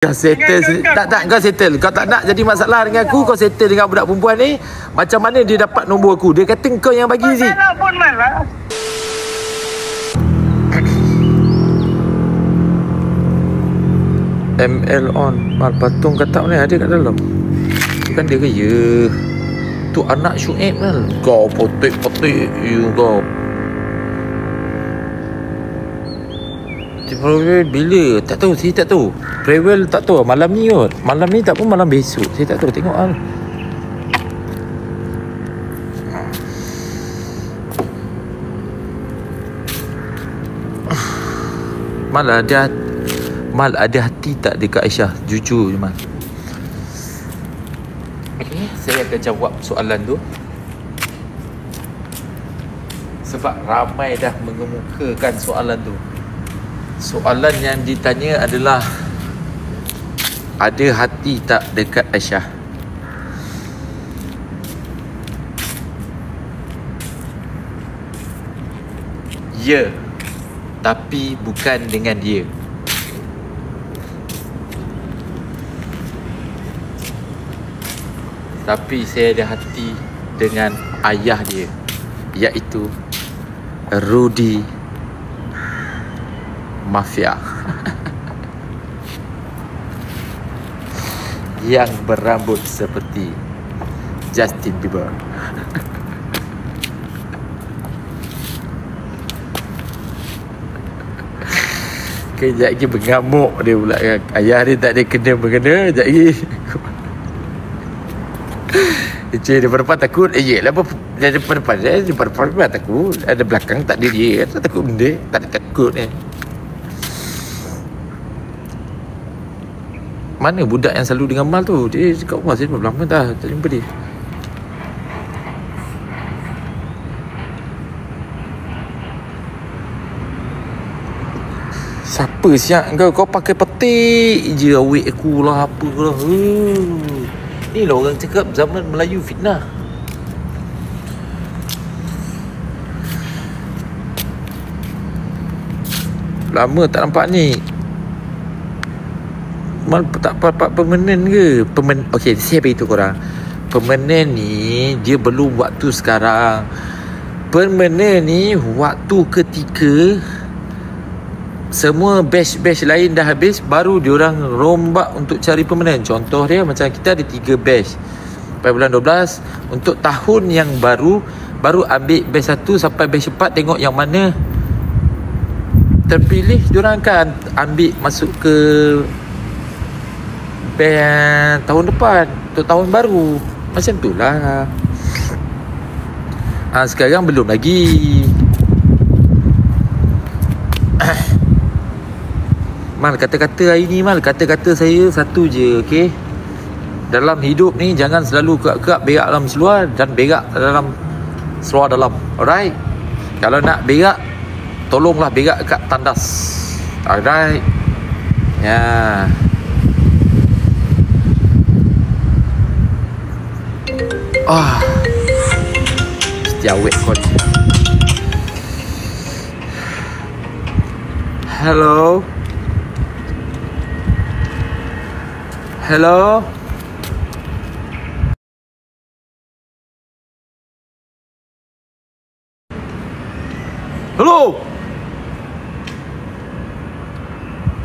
Kau settle tak kau settle. Kau tak nak jadi masalah dengan aku, kau settle dengan budak perempuan ni. Macam mana dia dapat nombor aku? Dia kata kau yang bagi Zik. Masalah pun malah. ML on. Mal patung katak ni ada kat dalam. Bukan dia ke? Ya. Tu anak Syuib kan. Kau potik-potik you kau. Prewell bila? Tak tahu, saya tak tahu. Prewell tak tahu, malam ni kot. Malam ni tak pun malam besok. Saya tak tahu, tengok lah. Mal ada hati tak dekat Aisyah? Jujur je Mal. Okay, saya akan jawab soalan tu. Sebab ramai dah mengemukakan soalan tu. Soalan yang ditanya adalah, ada hati tak dekat Aisyah? Ya, tapi bukan dengan dia. Tapi saya ada hati dengan ayah dia, iaitu Rudy Mafia. Yang berambut seperti Justin Bieber. Kejap lagi mengamuk dia pula kan. Ayah dia tak ada kena-mengena. Kejap lagi Cik, depan-depan takut. Yelah, depan-depan dia, depan-depan takut. Ada belakang tak ada dia. Tak takut benda. Tak ada takut ni. Mana budak yang selalu dengan Mal tu? Dia kat rumah saya berapa lama dah tak jumpa dia. Siapa siap kau pakai petik je awik aku lah apa lah. Ni lah orang cakap zaman Melayu fitnah. Lama tak nampak ni. Mal tak dapat permanent ke? Okey, saya beritahu korang. Permanent ni dia belum waktu sekarang. Permanent ni waktu ketika semua batch lain dah habis, baru diorang rombak untuk cari permanent. Contoh dia macam kita ada 3 batch. Sampai bulan 12 untuk tahun yang baru ambil batch 1 sampai batch 4, tengok yang mana terpilih, diorang akan ambil masuk ke tahun depan untuk tahun baru. Macam tu lah. Sekarang belum lagi. Mal, kata-kata hari ni Mal, kata-kata saya satu je, okey? Dalam hidup ni jangan selalu kerak-kerak berak dalam seluar dan berak dalam seluar dalam. Alright? Kalau nak berak, tolonglah berak kat tandas. Alright? Ya. Mesti awet kau ni. Hello. Hello. Hello.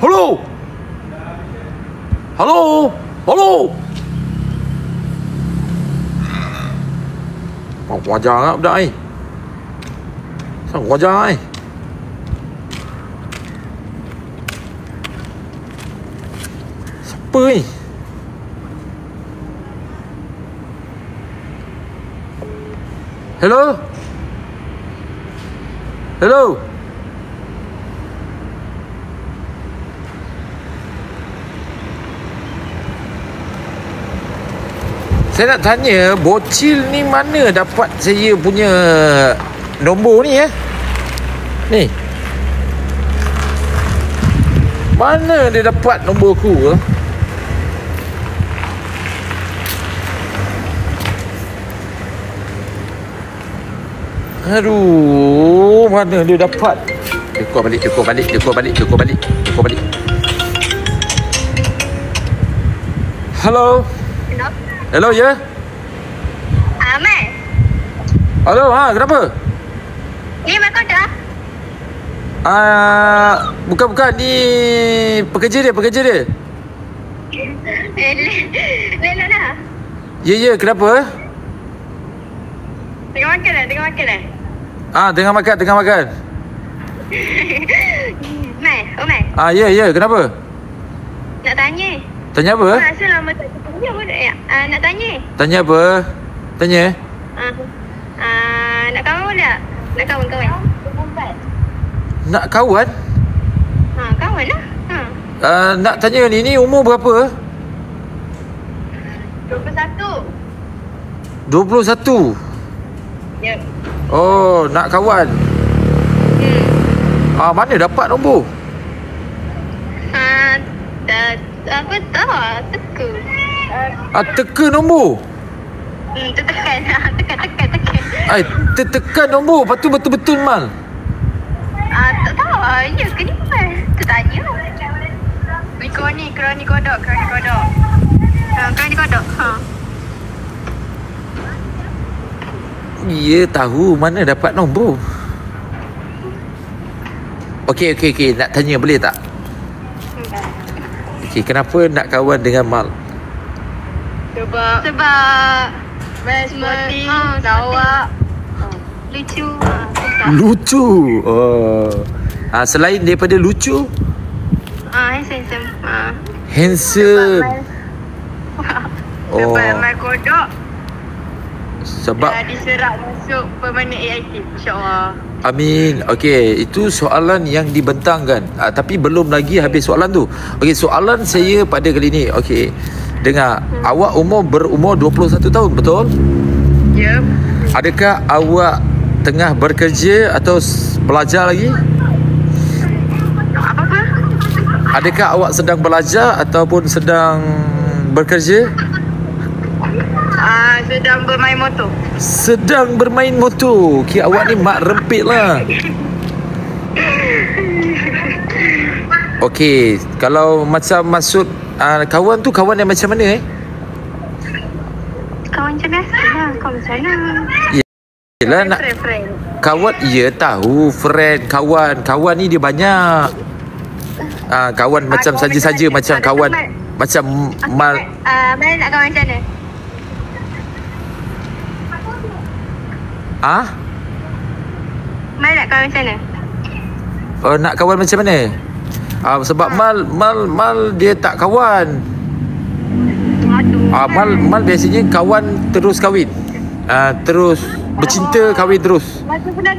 Hello. Hello. Hello. Wajah tak budak ni? Sang wajah ni? Siapa ni? Hello? Hello? Saya nak tanya, bocil ni mana dapat saya punya nombor ni ya? Ni. Mana dia dapat nombor aku? Aduh, mana dia dapat? Dia call balik. Hello. Hello. Hello, ya? Mai. Hello, kenapa? Ni Mak Koda. Bukan. Ni pekerja dia. Lela dah. Ya, kenapa? Tengah makan dah. Tengah makan. Mai. Ya, kenapa? Nak tanya. Tanya apa? Rasa lama tak tanya pun tak ya. Nak tanya. Tanya apa? Tanya. Nak kawan tak? Nak kawan. Nak kawan? Kawan lah. Nak tanya ni umur berapa? 21. 21. Yep. Oh, nak kawan. Mana dapat nombor? Apa tahu teka. Teka nombor. Tekan. Tekan nombor. Lepas tu betul-betul Mal. Tak tahu. Ya ke ni Mal? Tertanya. Kroni kodok. Kroni kodok. Ya, tahu mana dapat nombor. Okey. Nak tanya boleh tak? Okey, kenapa nak kawan dengan Mal? Sebab sporting, lawak, lucu. Selain daripada lucu, handsome. Sebab Mal Kodok Sebab diserap masuk permanent AIT, insyaAllah. Amin. Okey, itu soalan yang dibentangkan. Tapi belum lagi habis soalan tu. Okey, soalan saya pada kali ni. Okey. Dengar, awak berumur 21 tahun, betul? Yep. Adakah awak tengah bekerja atau belajar lagi? Apa? Adakah awak sedang belajar ataupun sedang bekerja? Sedang bermain motor. Sedang bermain motor. Okey, awak ni mak rempit lah. Okey, kalau macam maksud kawan tu, kawan yang macam mana Kawan macam biasa lah. Kawan macam mana? Yelah, nak Friend. kawan, ya tahu. Friend, kawan ni dia banyak. Kawan macam saja-saja. Macam kawan macam Mal. Mal nak kawan macam mana? Mal nak kawan macam mana? Nak kawan macam mana? Sebab Mal dia tak kawan. Mal biasanya kawan terus kahwin. Terus bercinta, kahwin terus. Macam pernah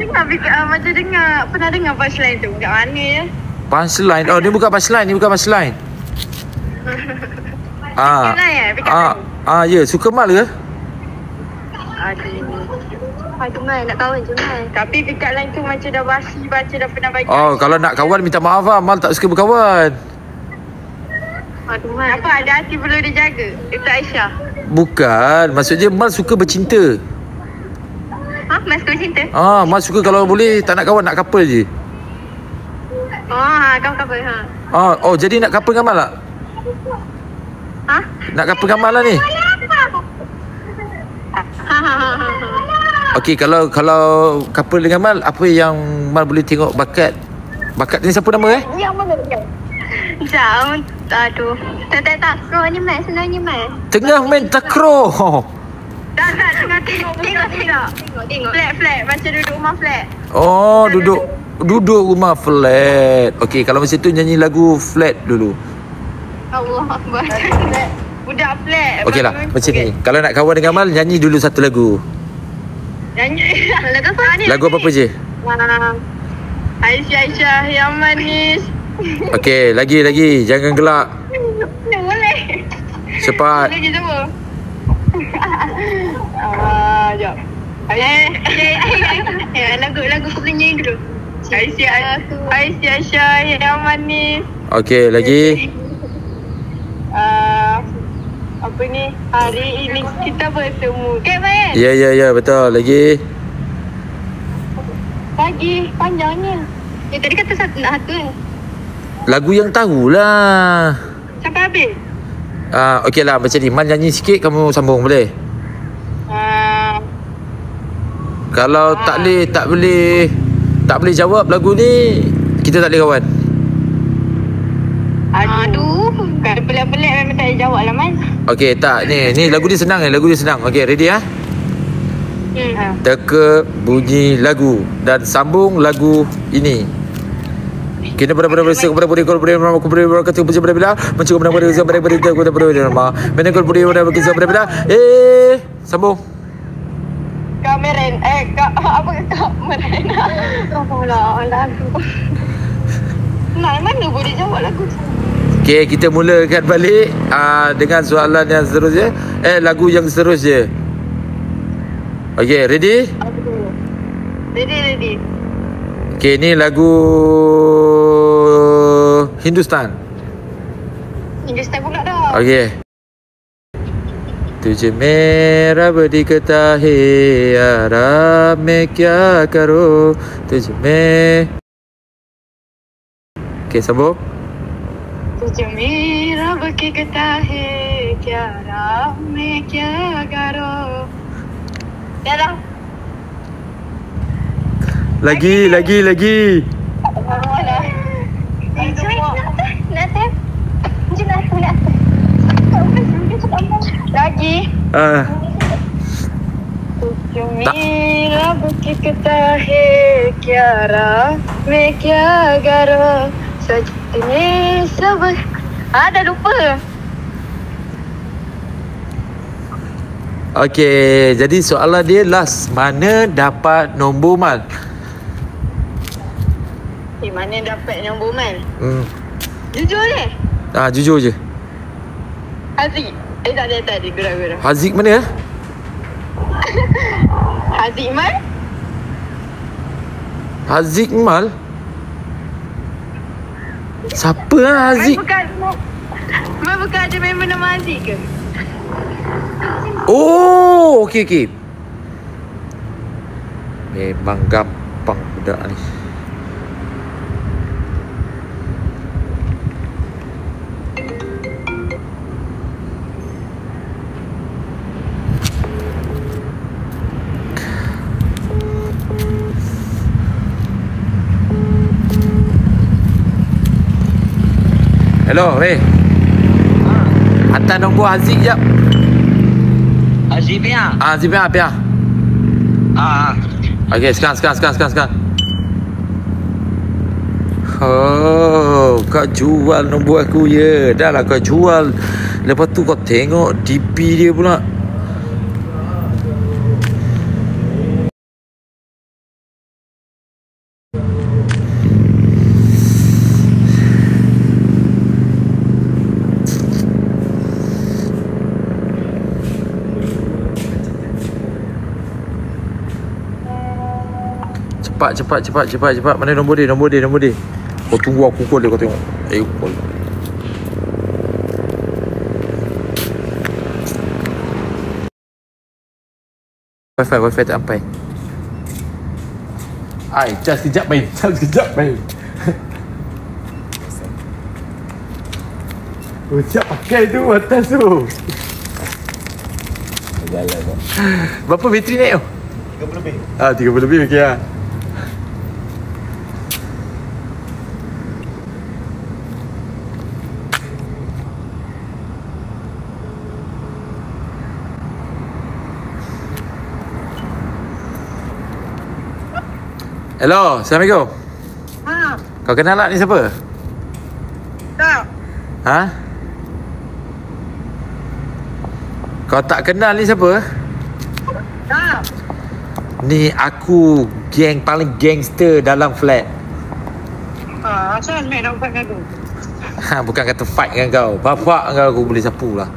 dengar punchline tu kat mana ya? Punchline? Ni bukan punchline. Ya, suka Mal ke? Aduh Mal, nak kawan je Mal. Tapi dekat line tu macam dah basi, baca dah pernah bagi. Kalau nak kawan minta maaf lah. Mal tak suka berkawan. Aduh Mal. Apa ada hati perlu dijaga? Itu Aisyah. Bukan, maksudnya Mal suka bercinta. Mal suka bercinta? Mal suka kalau boleh tak nak kawan, nak couple je. Kamu couple Jadi nak couple dengan Mal tak? Nak couple dengan Mal lah ni. Okey, kalau couple dengan Mal, apa yang Mal boleh tengok bakat ni siapa nama Yang mana dia? Jauh. Aduh. Tak takraw ni Mal sebenarnya Mal. Tengah main takraw. Tak tengah tengok. Flat macam duduk rumah flat. Duduk rumah flat. Okey, kalau macam tu nyanyi lagu Flat dulu. Allah Akbar. Budak flat. Okeylah, macam ni. Kalau nak kawan dengan Mal, nyanyi dulu satu lagu. Nyanyi lagu apa ni? Lagu apa je? Aisyah yang manis. Okey, lagi. Jangan gelak. Boleh. Cepat. Lagi semua. Jap. Lagu aku boleh nyanyi dulu. Aisyah yang manis. Okey, lagi. Apa ni? Hari ini kita bertemu. Okay, Mayan? Ya, betul. Lagi. Lagi panjangnya. Tadi kata satu kan? Lagu yang tahulah. Sampai habis? Okey lah macam ni. Man nyanyi sikit, kamu sambung boleh? Kalau tak boleh jawab lagu ni, kita tak boleh kawan. Aduh, kalau pelik-pelik memang tak boleh jawab lah, Man. Okey, tak. Ni lagu dia senang. Okey, ready ah? Teka bunyi lagu dan sambung lagu ini. Kena pada kepada budi kau budi nama aku budi kata puji pada bila mencukup nama pada pada pada aku pada nama mana kau budi pada pada bila sambung Kamerain apa kamerain Allah lagu mana boleh jawab lagu. Okey, kita mulakan balik dengan soalan yang seterusnya lagu yang seterusnya. Okey, ready? Ready. Okey, ni lagu Hindustan pula dah. Okey. तुझे मेरा बड़ी कहता है यारा मैं क्या करूं तुझे मैं. Okey, sambung. तुझे मेरा बड़ी कहता है यारा मैं क्या करूं. Dah. Lagi. Lagi. मेरा बुकी कहता है क्या रा मैं क्या करूं सजने सब dah lupa. Okey, jadi soalan dia last. Mana dapat nombor Man? Mana dapat nombor Man? Jujur je. Jujur je. Haziq. Tak ada. Gurau. Haziq mana? Haziq Man? Haziq Mal? Siapa Haziq? Bukan ada member nama Haziq ke? Oh, okey. Memang gampang budak ni. Hello, hantar nombor Haziq jap. Haziq Pia. Haziq Pia. Okey, sekarang. Oh, kau jual nombor aku ya. Dah lah kau jual. Lepas tu kau tengok DP dia pula. Cepat. Mana nombor dia? Kau tunggu aku call dia, kau tengok. Call. Wifi tak sampai. Just sekejap main. Siap pakai tu atas tu. Jalan. Berapa bateri naik tu? 30 lebih. 30 lebih okey lah. Hello, Assalamualaikum. Kau kenal tak ni siapa? Tak. Kau tak kenal ni siapa? Tak. Ni aku geng paling gangster dalam flat. Asal main nak fight dengan aku? Bukan kata fight dengan kau. Bapak kau aku boleh sapu lah.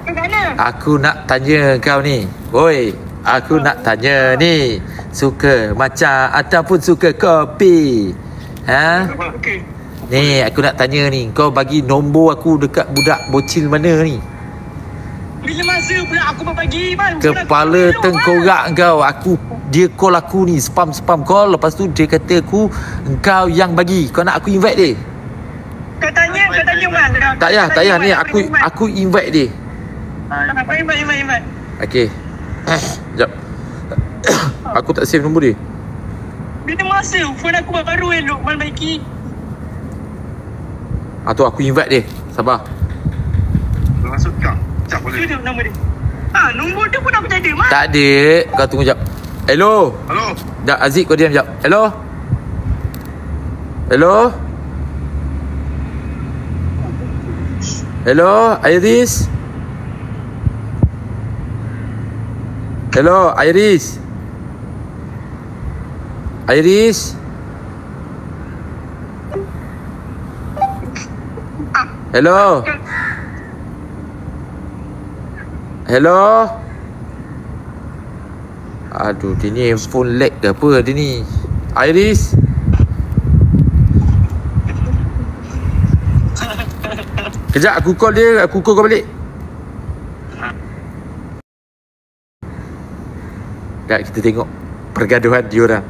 Ke mana? Aku nak tanya kau ni. Oi, aku nak tanya ni. Suka macam ataupun suka kopi? Okey. Ni aku nak tanya ni. Kau bagi nombor aku dekat budak bocil mana ni? Bila masa pula aku bagi, Man? Kepala tengkorak kau. Dia call aku ni, spam call. Lepas tu dia kata aku engkau yang bagi. Kau nak aku invite dia? Kau tanya man. Tak payah ni aku invite dia. Apa invite? Okey. Sekejap. Aku tak save nombor dia. Bila masa phone aku baru elok mal baiki. Tu aku invite dia. Sabar. Masuk kau. Sekejap boleh. Itu nama dia. Nombor dia pun aku tak ada, Mat. Tak ada. Kau tunggu sekejap. Hello. Hello. Sekejap Aziz, kau diam sekejap. Hello. Hello. Hello, Iris. Hello, Iris. Iris. Hello. Hello. Aduh, dia ni phone lag ke apa dia ni? Iris. Kejap aku call dia, aku call kau balik. Sekejap kita tengok pergaduhan diorang.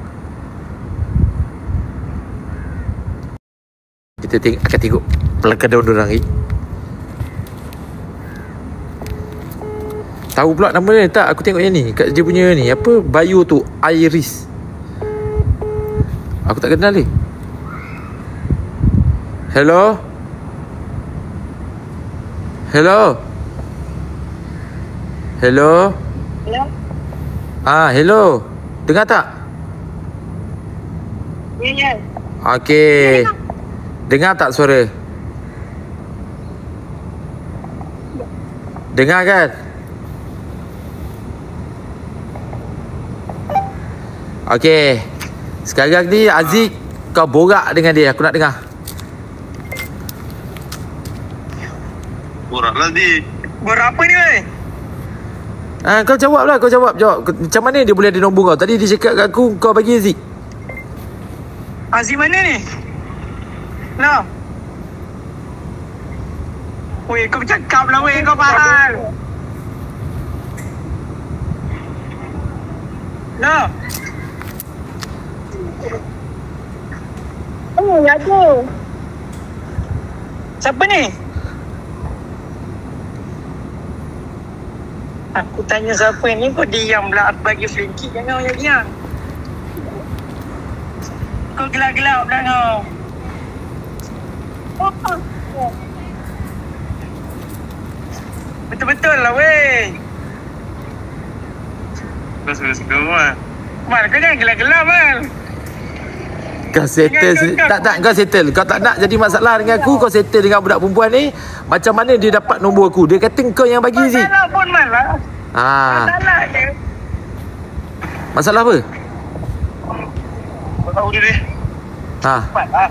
Kita akan tengok pergaduhan diorang ni. Tahu pula nama dia tak? Aku tengok yang ni kat dia punya ni. Apa bio tu? Iris. Aku tak kenal ni. Hello. Hello. Hello. Hello. Hello. Dengar tak? Ya. Okey. Dengar tak suara? Dengar kan? Okey. Sekarang ni Aziz, kau borak dengan dia. Aku nak dengar. Borak lah dia. Borak apa ni, weh? Kau jawab lah. Kau jawab. Macam mana dia boleh ada nombor kau? Tadi dia cakap kat aku, kau bagi Aziz. Aziz mana ni? Lah. Weh, kau bercakap lah, weh. Kau faham. Lah. Ya tu. Siapa ni? Aku tanya siapa ni, kau diam pula. Aku bagi flanky, jangan orang diam. Kau gelap-gelap pula kau. Betul-betul lah, weh. Kau suka-suka Mal. Mal, kau jangan gelap-gelap, Mal. Kau settle. Tak, kau settle. Kau tak nak jadi masalah dengan aku. Kau settle dengan budak perempuan ni. Macam mana dia dapat nombor aku? Dia kata kau yang bagi Aziz. Masalah pun, Mal lah. Masalah je. Masalah apa? Kau tahu dia ni. Cepat lah.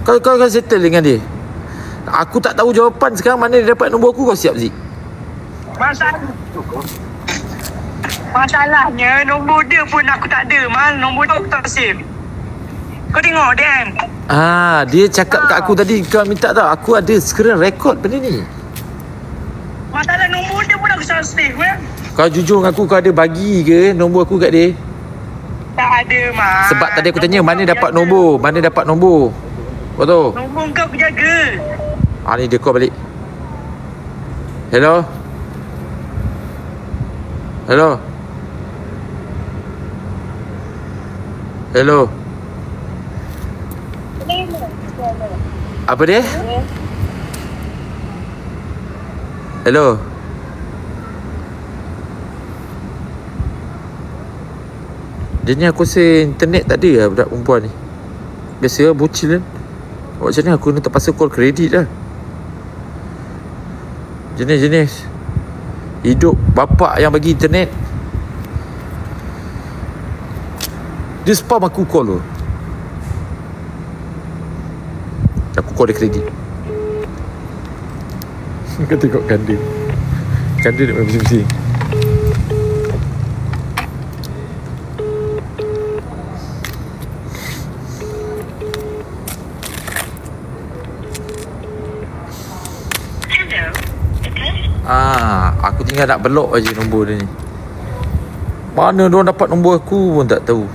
Kau settle dengan dia. Aku tak tahu jawapan sekarang mana dia dapat nombor aku. Kau siap Zik? Masalahnya nombor dia pun aku tak ada, Mal. Nombor dia aku tak save. Kau tengok dia kan? Dia cakap kat aku tadi. Kau minta tau. Aku ada screen record benda ni. Masalah nombor dia pun aku salah save, kan? Kau jujur dengan aku. Kau ada bagi ke nombor aku kat dia? Tak ada, Mal. Sebab tadi aku tanya mana dapat nombor. Mana dapat nombor. Kau tahu? Nombor kau aku jaga. Ni dia call balik. Hello. Hello. Hello. Apa dia? Hello. Dia ni aku rasa internet tak ada lah budak perempuan ni. Biasa lah bocil kan. Macam ni aku ni terpaksa call kredit lah. Jenis hidup bapak yang bagi internet. Dia spam aku call tu. Aku call dia kredit. Kau tengok kandil. Kandil nak bising-bising. Aku tinggal nak block aja nombor dia ni. Mana diorang dapat nombor aku pun tak tahu.